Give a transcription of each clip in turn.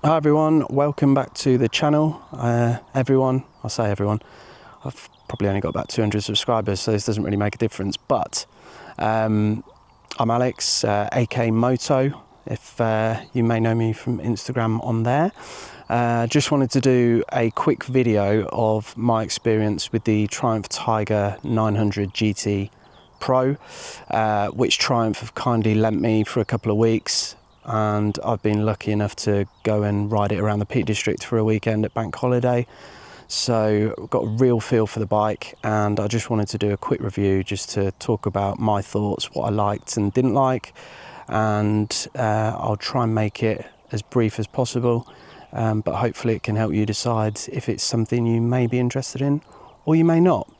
Hi everyone, welcome back to the channel. Everyone, I say everyone, I've probably only got about 200 subscribers, so this doesn't really make a difference, but I'm Alex, aka Moto, if you may know me from Instagram on there. Just wanted to do a quick video of my experience with the Triumph Tiger 900 GT Pro, which Triumph have kindly lent me for a couple of weeks, and I've been lucky enough to go and ride it around the Peak District for a weekend at bank holiday. So I've got a real feel for the bike, and I just wanted to do a quick review just to talk about my thoughts, what I liked and didn't like, and I'll try and make it as brief as possible, but hopefully it can help you decide if it's something you may be interested in or you may not.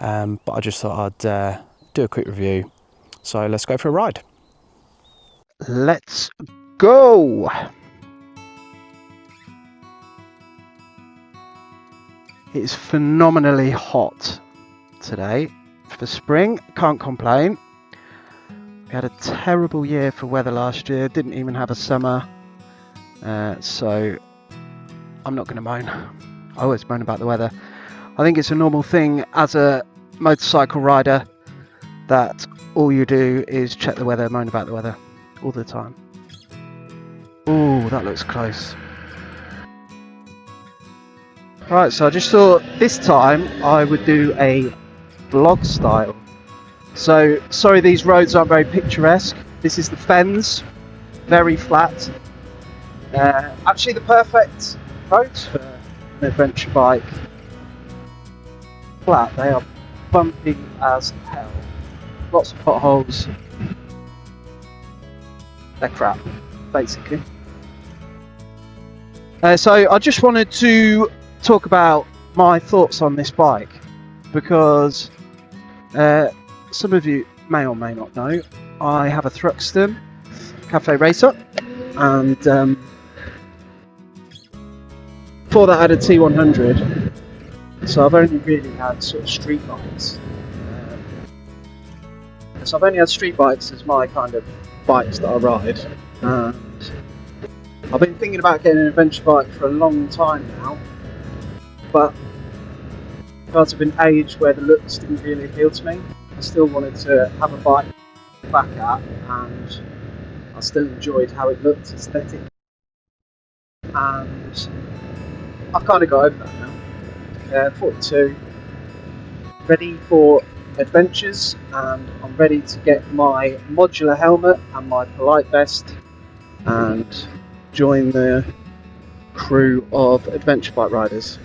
But I just thought I'd do a quick review. So let's go for a ride. Let's go! It's phenomenally hot today for spring, can't complain. We had a terrible year for weather last year, didn't even have a summer, so I'm not going to moan. I always moan about the weather. I think it's a normal thing as a motorcycle rider that all you do is check the weather, moan about the weather all the time. Oh, that looks close. Right, so I just thought this time I would do a vlog style. So, sorry these roads aren't very picturesque. This is the Fens, very flat. Actually the perfect roads for an adventure bike. Flat, they are bumpy as hell. Lots of potholes. They're crap, basically. So I just wanted to talk about my thoughts on this bike, because some of you may or may not know I have a Thruxton Cafe Racer, and before that I had a T100, so I've only really had sort of street bikes. So I've only had street bikes as my kind of bikes that I ride, and I've been thinking about getting an adventure bike for a long time now, but because of an age where the looks didn't really appeal to me, I still wanted to have a bike back at, and I still enjoyed how it looked aesthetic, and I've kind of got over that now. 42, ready for adventures, and I'm ready to get my modular helmet and my polite vest and join the crew of adventure bike riders.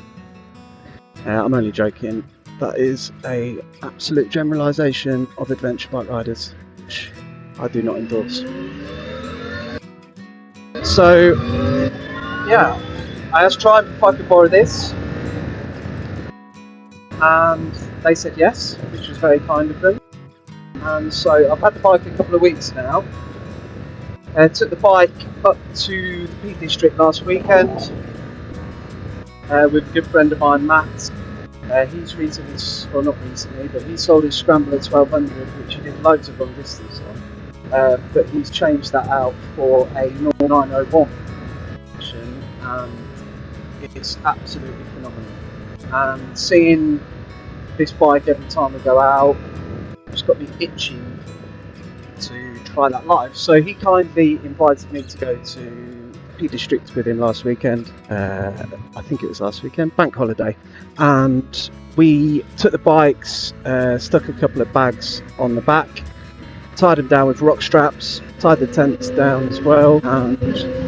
I'm only joking. That is a absolute generalisation of adventure bike riders, which I do not endorse. So yeah, I asked Triumph if I could borrow this, and they said yes, which was very kind of them. And so I've had the bike a couple of weeks now. Took the bike up to the Peak District last weekend with a good friend of mine, Matt. He's recently, well not recently, but he sold his Scrambler 1200, which he did loads of long distance on, but he's changed that out for a normal 901 version, and it's absolutely phenomenal. And seeing this bike every time we go out it's got me itching to try that live. So he kindly invited me to go to Peak District with him last weekend. I think it was last weekend, bank holiday, and we took the bikes, stuck a couple of bags on the back, tied them down with rock straps, tied the tents down as well, and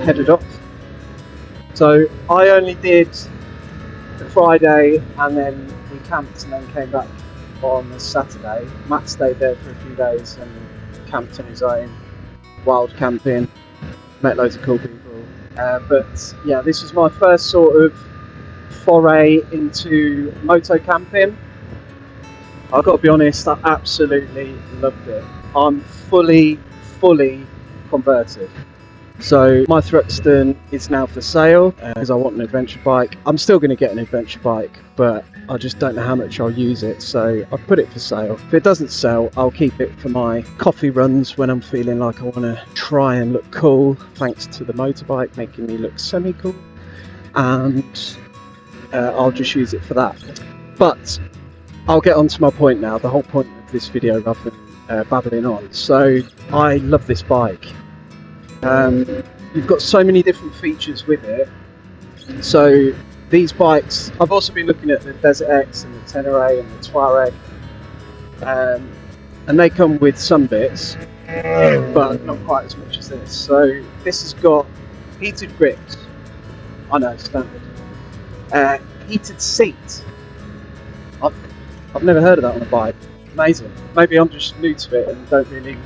headed off. So I only did the Friday, and then we camped and then came back on the Saturday. Matt stayed there for a few days and camped on his own, wild camping, met loads of cool people. But yeah, this was my first sort of foray into moto camping. I've got to be honest, I absolutely loved it. I'm fully converted. So my Thruxton is now for sale because I want an adventure bike. I'm still going to get an adventure bike, but I just don't know how much I'll use it, so I've put it for sale. If it doesn't sell, I'll keep it for my coffee runs when I'm feeling like I want to try and look cool, thanks to the motorbike making me look semi-cool, and I'll just use it for that. But I'll get on to my point now, the whole point of this video rather than babbling on. So I love this bike. You've got so many different features with it. So these bikes, I've also been looking at the Desert X and the Tenere and the Touareg, and they come with some bits, but not quite as much as this. So this has got heated grips, I know, standard. Heated seat, I've never heard of that on a bike. Amazing. Maybe I'm just new to it and don't really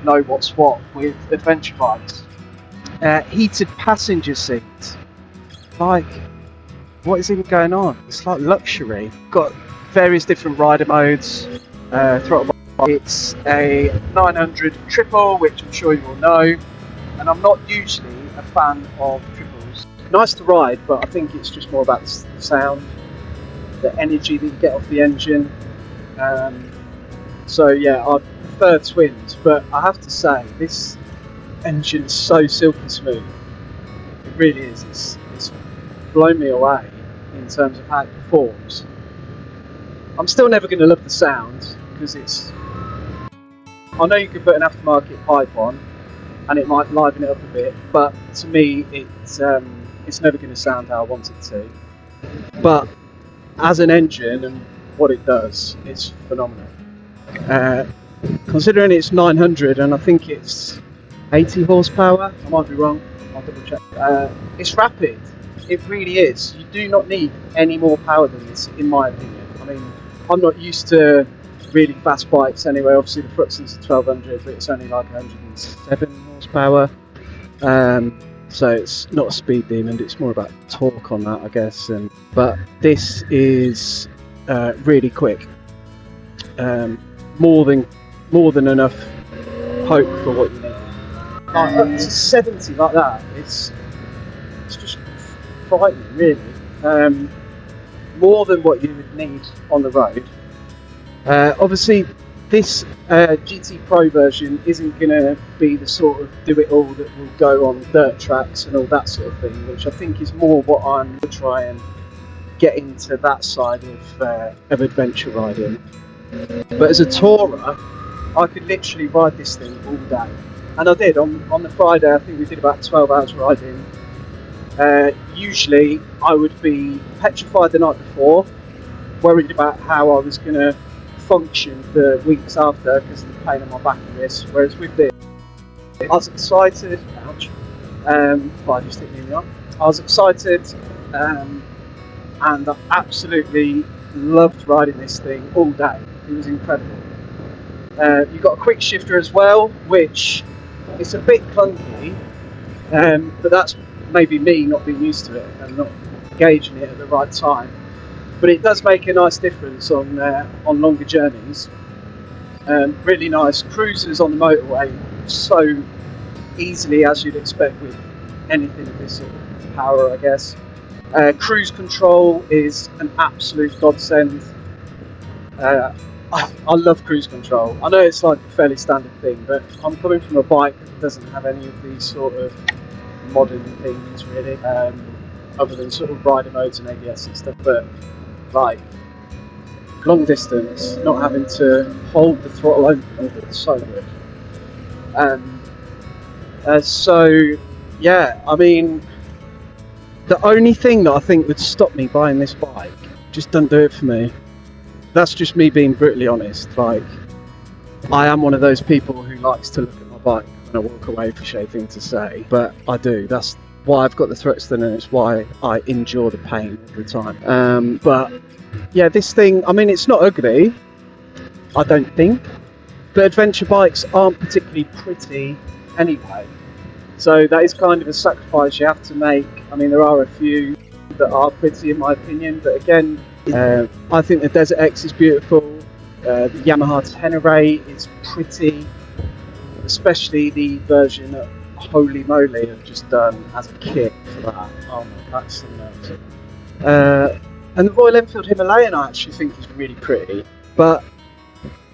know what's what with adventure bikes. Heated passenger seat, like, what is even going on? It's like luxury. Got various different rider modes. Throttle bar. It's a 900 triple, which I'm sure you all know, and I'm not usually a fan of triples. Nice to ride, but I think it's just more about the sound, the energy that you get off the engine. So yeah, I prefer twins, but I have to say this engine is so silky smooth. It really is. It's blown me away in terms of how it performs. I'm still never going to love the sound because it's. I know you could put an aftermarket pipe on, and it might liven it up a bit, but to me, it's never going to sound how I want it to. But as an engine and what it does, it's phenomenal. Considering it's 900 and I think it's 80 horsepower, I might be wrong, I'll double check. It's rapid, it really is. You do not need any more power than this, in my opinion. I mean, I'm not used to really fast bikes anyway. Obviously the Thruxton's a 1200, but it's only like 107 horsepower. So it's not a speed demon, it's more about torque on that, I guess. But this is really quick. More than enough poke for what you need. Like up to 70 like that, it's just frightening, really. More than what you would need on the road. Obviously, this GT Pro version isn't going to be the sort of do-it-all that will go on dirt tracks and all that sort of thing, which I think is more what I'm going to try and get into, that side of adventure riding. But as a tourer, I could literally ride this thing all day, and I did. On the Friday, I think we did about 12 hours riding. Usually I would be petrified the night before, worried about how I was going to function for weeks after because of the pain on my back and this, whereas with this, I was excited. Ouch. I just hit me in the arm. I was excited, and I absolutely loved riding this thing all day. It was incredible. You've got a quick shifter as well, which is a bit clunky, but that's maybe me not being used to it and not gauging it at the right time. But it does make a nice difference on longer journeys. Really nice. Cruises on the motorway so easily, as you'd expect with anything of this sort of power, I guess. Cruise control is an absolute godsend. I love cruise control. I know it's like a fairly standard thing, but I'm coming from a bike that doesn't have any of these sort of modern things really, other than sort of rider modes and ABS and stuff. But like long distance, not having to hold the throttle open, it's so good. So yeah, I mean, the only thing that I think would stop me buying this bike just doesn't do it for me. That's just me being brutally honest. Like, I am one of those people who likes to look at my bike when I walk away, for shade thing to say, but I do. That's why I've got the Thruxton, and it's why I endure the pain all the time. But yeah, this thing, I mean, it's not ugly, I don't think, but adventure bikes aren't particularly pretty anyway. So that is kind of a sacrifice you have to make. I mean, there are a few that are pretty in my opinion, but again, I think the Desert X is beautiful. The Yamaha Tenere is pretty, especially the version that holy moly have just done as a kit for that. Oh my, that's something else. And the Royal Enfield Himalayan I actually think is really pretty, but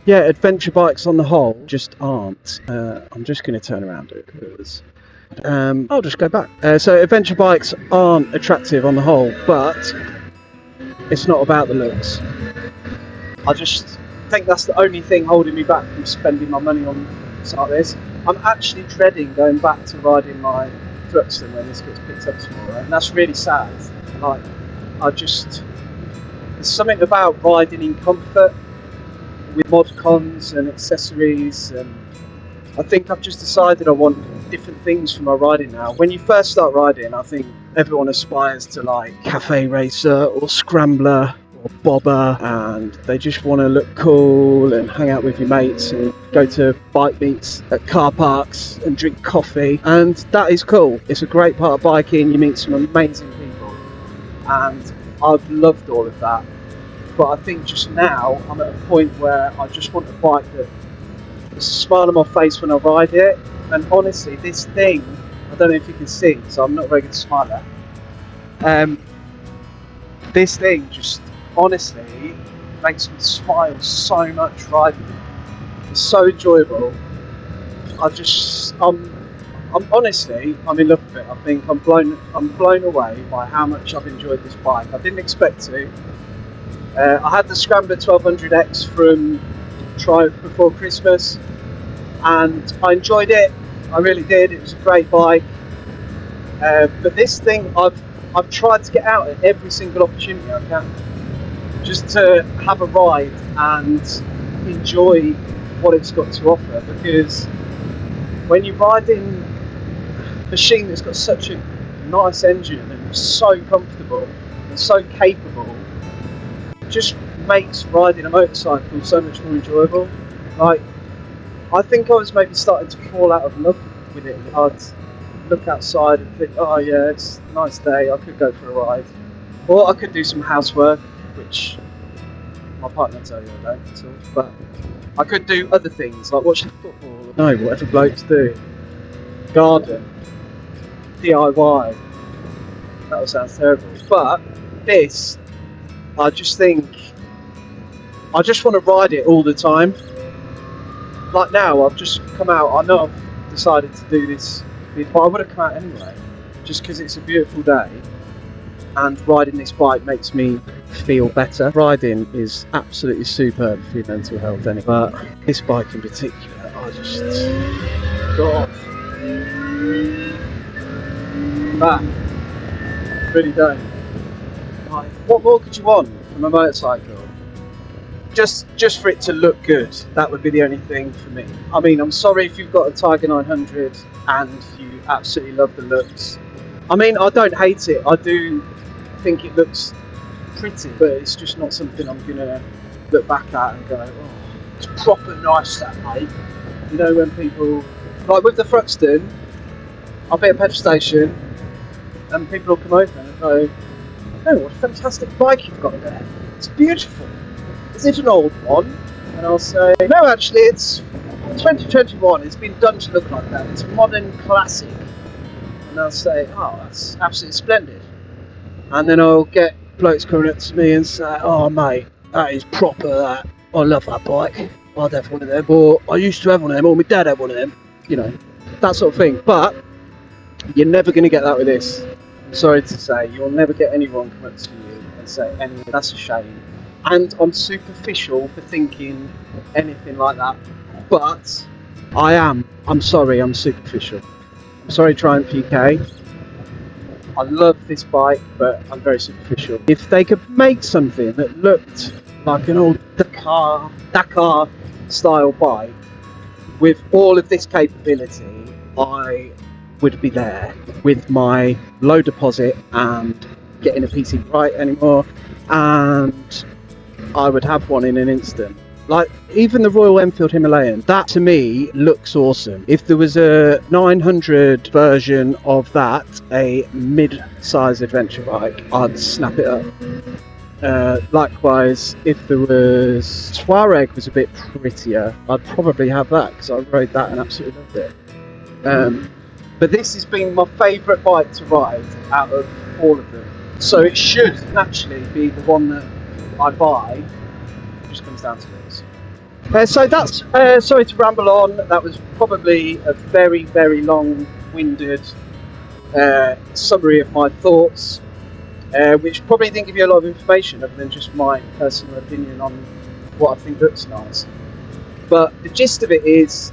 yeah, adventure bikes on the whole just aren't. I'm just going to turn around it because I'll just go back. So adventure bikes aren't attractive on the whole, but it's not about the looks. I just think that's the only thing holding me back from spending my money on something like this. I'm actually dreading going back to riding my Thruxton when this gets picked up tomorrow, and that's really sad. Like, there's something about riding in comfort with mod cons and accessories, and I think I've just decided I want different things for my riding now. When you first start riding, I think everyone aspires to like cafe racer or scrambler or bobber, and they just want to look cool and hang out with your mates and go to bike meets at car parks and drink coffee, and that is cool. It's a great part of biking. You meet some amazing people, and I've loved all of that. But I think just now I'm at a point where I just want a bike that puts a smile on my face when I ride it. And honestly, this thing, I don't know if you can see, so I'm not very good to smile at. This thing just honestly makes me smile so much riding it. It's so enjoyable. I'm honestly, I'm in love with it. I think I'm blown away by how much I've enjoyed this bike. I didn't expect to. I had the Scrambler 1200X from Triumph before Christmas, and I enjoyed it. I really did. It was a great bike. But this thing, I've tried to get out at every single opportunity I can, just to have a ride and enjoy what it's got to offer. Because when you're riding a machine that's got such a nice engine and so comfortable and so capable, just makes riding a motorcycle so much more enjoyable. Like, I think I was maybe starting to fall out of love with it. I'd look outside and think, oh yeah, it's a nice day, I could go for a ride. Or I could do some housework, which my partner will tell you I don't at all. But I could do other things, like watch the football. No, whatever blokes do. Garden. DIY. That all sounds terrible. But this, I just think, I just want to ride it all the time. Like now, I've just come out, I know I've decided to do this, but I would have come out anyway, just because it's a beautiful day, and riding this bike makes me feel better. Riding is absolutely superb for your mental health anyway, but this bike in particular, I just, God, that, really don't. Like, what more could you want from a motorcycle? Just for it to look good, that would be the only thing for me. I mean, I'm sorry if you've got a Tiger 900 and you absolutely love the looks. I mean, I don't hate it. I do think it looks pretty, but it's just not something I'm gonna look back at and go, oh, it's proper nice that, mate. You know, when people, like with the Thruxton, I'll be at a petrol station and people will come over and go, oh, what a fantastic bike you've got there. It's beautiful. Is it an old one? And I'll say, no, actually, it's 2021. It's been done to look like that. It's a modern classic. And I'll say, oh, that's absolutely splendid. And then I'll get blokes coming up to me and say, oh, mate, that is proper, that. I love that bike. I'd have one of them. Or I used to have one of them, or my dad had one of them. You know, that sort of thing. But you're never going to get that with this. I'm sorry to say, you'll never get anyone come up to you and say, that's a shame. And I'm superficial for thinking anything like that, but I'm sorry, I'm superficial. I'm sorry, Triumph UK. I love this bike, but I'm very superficial. If they could make something that looked like an old Dakar style bike with all of this capability, I would be there with my low deposit and getting a PC right anymore, and I would have one in an instant. Like, even the Royal Enfield Himalayan, that to me looks awesome. If there was a 900 version of that, a mid-size adventure bike, I'd snap it up. Likewise, if there was Touareg was a bit prettier, I'd probably have that because I rode that and absolutely loved it. But this has been my favourite bike to ride out of all of them. So it should naturally be the one that I buy. It just comes down to this. So that's, sorry to ramble on, that was probably a very, very long-winded summary of my thoughts, which probably didn't give you a lot of information other than just my personal opinion on what I think looks nice. But the gist of it is,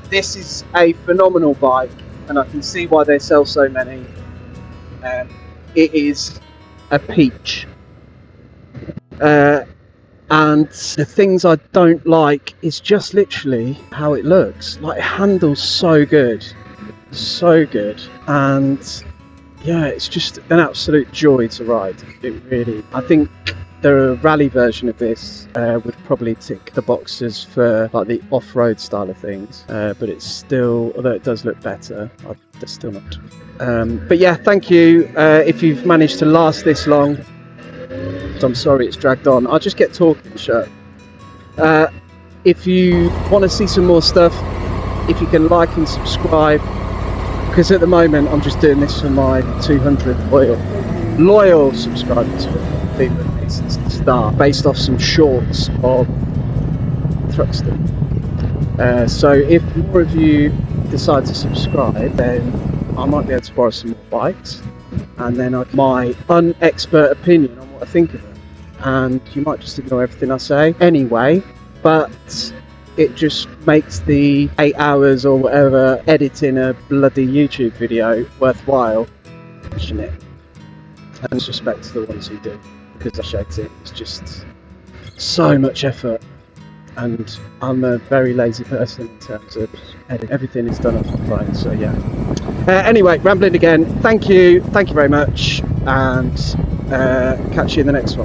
this is a phenomenal bike, and I can see why they sell so many. It is a peach. And the things I don't like is just literally how it looks. Like, it handles so good, and yeah, it's just an absolute joy to ride. It really, I think the rally version of this would probably tick the boxes for like the off-road style of things, but it's still, although it does look better, they're still not. But yeah, thank you if you've managed to last this long. I'm sorry it's dragged on. I'll just get talking, sure. If you want to see some more stuff, if you can like and subscribe, because at the moment I'm just doing this for my 200 loyal subscribers who have been with me since the start, based off some shorts of Thruxton. So if more of you decide to subscribe, then I might be able to borrow some more bikes, and then my unexpert opinion on what I think of them, and you might just ignore everything I say anyway, but it just makes the 8 hours or whatever editing a bloody YouTube video worthwhile. Mention it, and respect to the ones who do, because I showed it. It's just so much effort, and I'm a very lazy person in terms of editing. Everything is done off the phone, so yeah. Anyway, rambling again. Thank you very much, and catch you in the next one.